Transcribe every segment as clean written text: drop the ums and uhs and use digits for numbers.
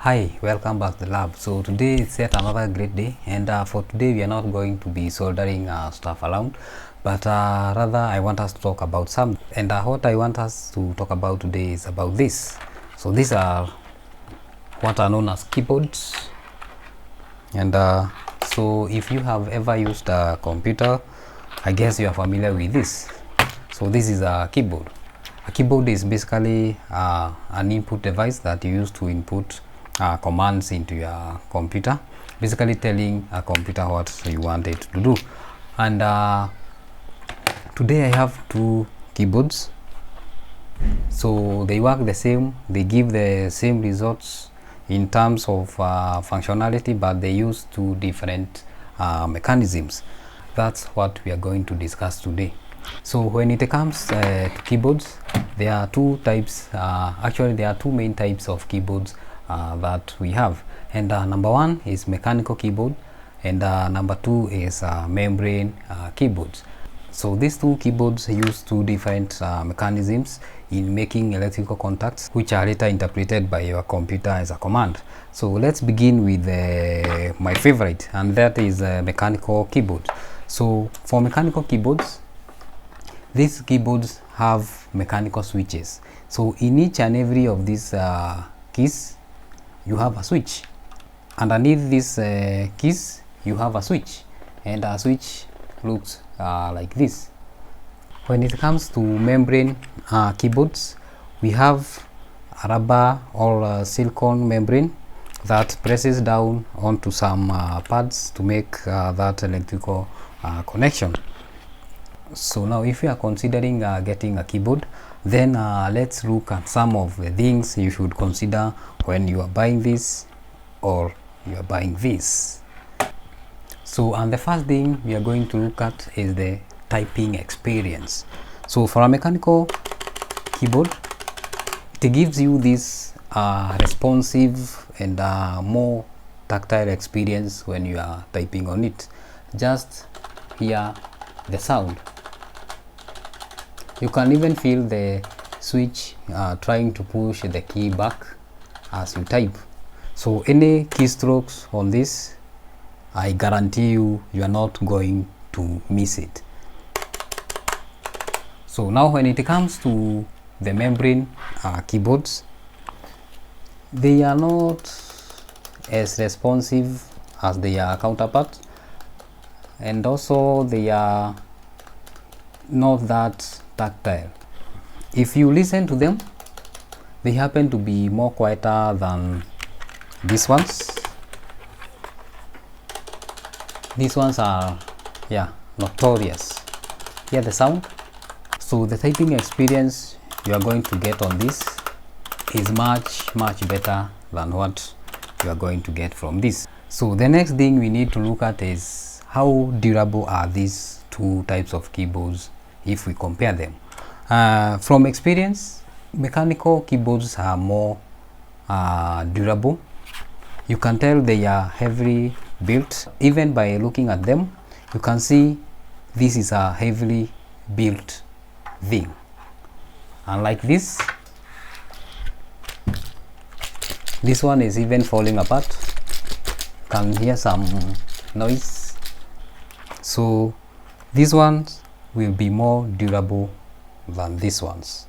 Hi, welcome back to the lab. So today is yet another great day, and for today we are not going to be soldering stuff around, but rather I want us to talk about some, and what I want us to talk about today is about this. So these are what are known as keyboards, and so if you have ever used a computer, I guess you are familiar with this. So this is a keyboard. A keyboard is basically an input device that you use to input commands into your computer, basically telling a computer what you want it to do. And today I have two keyboards, so they work the same, they give the same results in terms of functionality, but they use two different mechanisms. That's what we are going to discuss today. So when it comes to keyboards, there are two types, actually there are two main types of keyboards that we have, and number one is mechanical keyboard, and number two is membrane keyboards. So these two keyboards use two different mechanisms in making electrical contacts, which are later interpreted by your computer as a command. So let's begin with my favorite, and that is mechanical keyboard. So for mechanical keyboards, these keyboards have mechanical switches. So in each and every of these keys, you have a switch. Underneath these keys, you have a switch, and a switch looks like this. When it comes to membrane keyboards, we have a rubber or silicone membrane that presses down onto some pads to make that electrical connection. So now if you are considering getting a keyboard, then let's look at some of the things you should consider when you are buying this or you are buying this. So, and the first thing we are going to look at is the typing experience. So for a mechanical keyboard, it gives you this responsive and more tactile experience when you are typing on it. Just hear the sound. You can even feel the switch trying to push the key back as you type. So any keystrokes on this, I guarantee you are not going to miss it. So now when it comes to the membrane keyboards, they are not as responsive as their counterparts, and also they are not that tactile. If you listen to them, they happen to be more quieter than these ones. These ones are, yeah, notorious. Hear the sound. So the typing experience you are going to get on this is much better than what you are going to get from this. So the next thing we need to look at is how durable are these two types of keyboards if we compare them. From experience, mechanical keyboards are more durable. You can tell they are heavily built. Even by looking at them, you can see this is a heavily built thing. Unlike this one is even falling apart. You can hear some noise. So these ones will be more durable than these ones.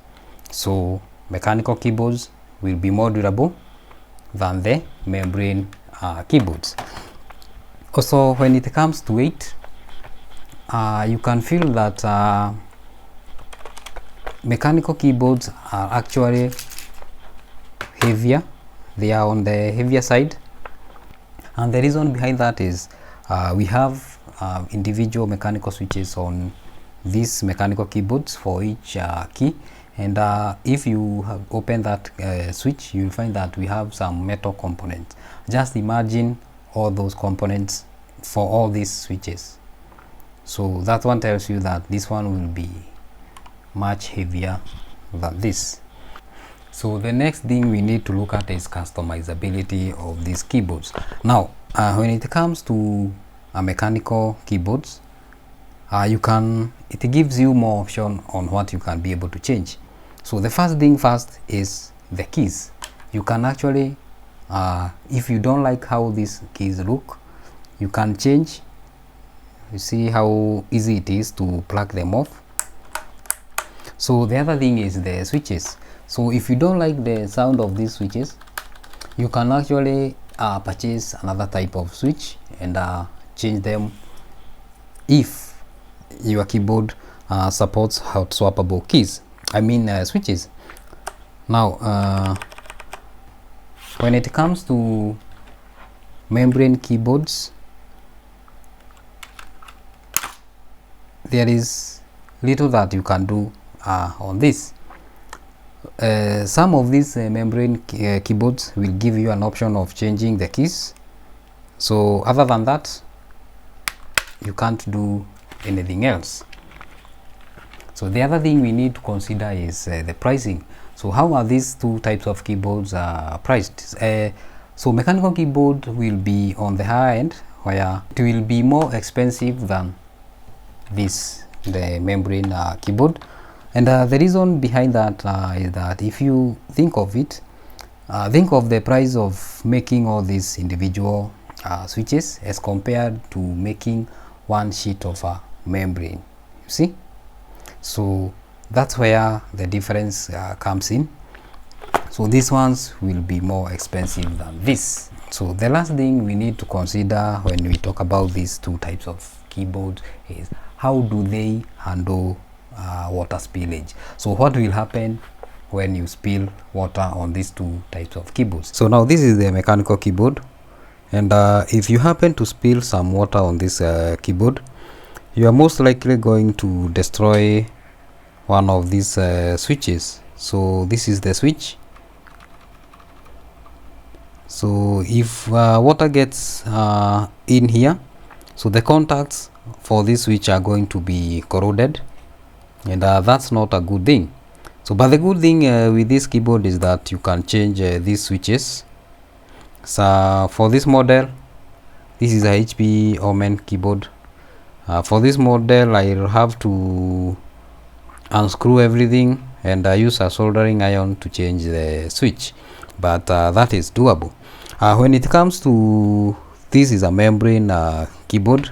So mechanical keyboards will be more durable than the membrane keyboards. Also, when it comes to weight, you can feel that mechanical keyboards are actually heavier. They are on the heavier side, and the reason behind that is we have individual mechanical switches on these mechanical keyboards for each key, and if you have opened that switch, you will find that we have some metal components. Just imagine all those components for all these switches. So that one tells you that this one will be much heavier than this. So the next thing we need to look at is customizability of these keyboards. Now when it comes to mechanical keyboards, it gives you more option on what you can be able to change. So the first thing first is the keys. You can actually if you don't like how these keys look, you can change. You see how easy it is to plug them off. So the other thing is the switches. So if you don't like the sound of these switches, you can actually purchase another type of switch and change them if your keyboard supports hot swappable keys, switches. Now when it comes to membrane keyboards, there is little that you can do on this. Some of these membrane keyboards will give you an option of changing the keys. So other than that, you can't do anything else. So the other thing we need to consider is the pricing. So how are these two types of keyboards priced? So mechanical keyboard will be on the higher end, where it will be more expensive than the membrane keyboard. And the reason behind that is that if you think of it, think of the price of making all these individual switches as compared to making one sheet of membrane, you see. So that's where the difference comes in. So these ones will be more expensive than this. So the last thing we need to consider when we talk about these two types of keyboards is how do they handle water spillage. So what will happen when you spill water on these two types of keyboards? So now this is the mechanical keyboard, and if you happen to spill some water on this keyboard, you are most likely going to destroy one of these switches. So this is the switch. So if water gets in here, so the contacts for this switch are going to be corroded, and that's not a good thing. So but the good thing with this keyboard is that you can change these switches. So for this model, this is a HP Omen keyboard. For this model, I'll have to unscrew everything and use a soldering iron to change the switch, but that is doable. When it comes to this is a membrane keyboard,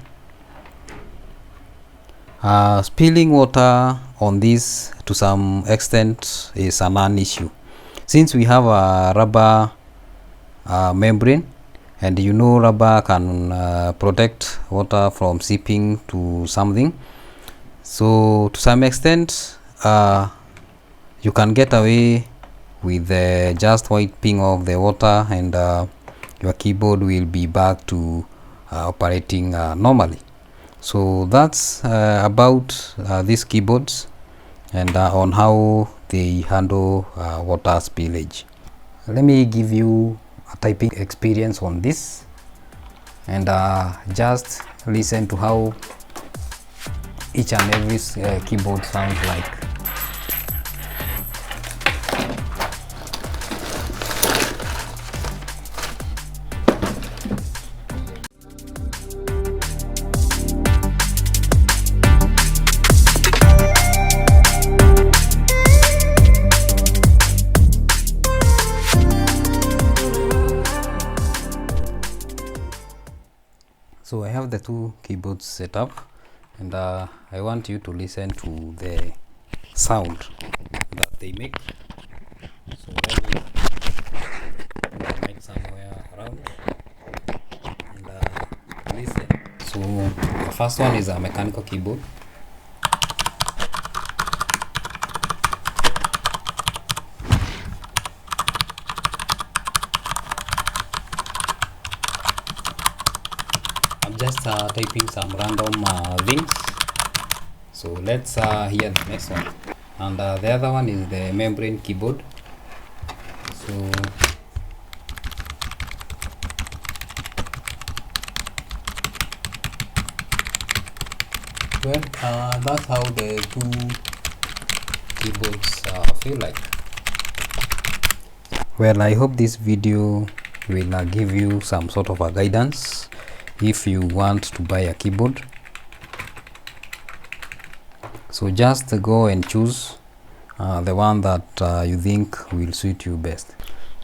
spilling water on this to some extent is a non-issue, since we have a rubber membrane, and you know rubber can protect water from seeping to something. So to some extent you can get away with just wiping off the water, and your keyboard will be back to operating normally. So that's about these keyboards and on how they handle water spillage. Let me give you a typing experience on this, and just listen to how each and every keyboard sounds like. So I have the two keyboards set up, and I want you to listen to the sound that they make. So let me put the mic somewhere around and listen. So the first one is a mechanical keyboard. I'm just typing some random things. So let's hear the next one. And the other one is the membrane keyboard. So well, that's how the two keyboards feel like. Well, I hope this video will give you some sort of a guidance if you want to buy a keyboard. So just go and choose the one that you think will suit you best.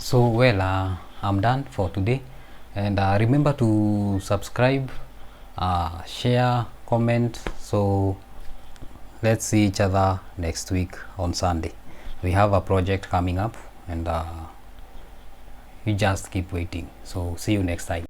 So well, I'm done for today, and remember to subscribe, share, comment. So let's see each other next week on Sunday. We have a project coming up, and you just keep waiting. So see you next time.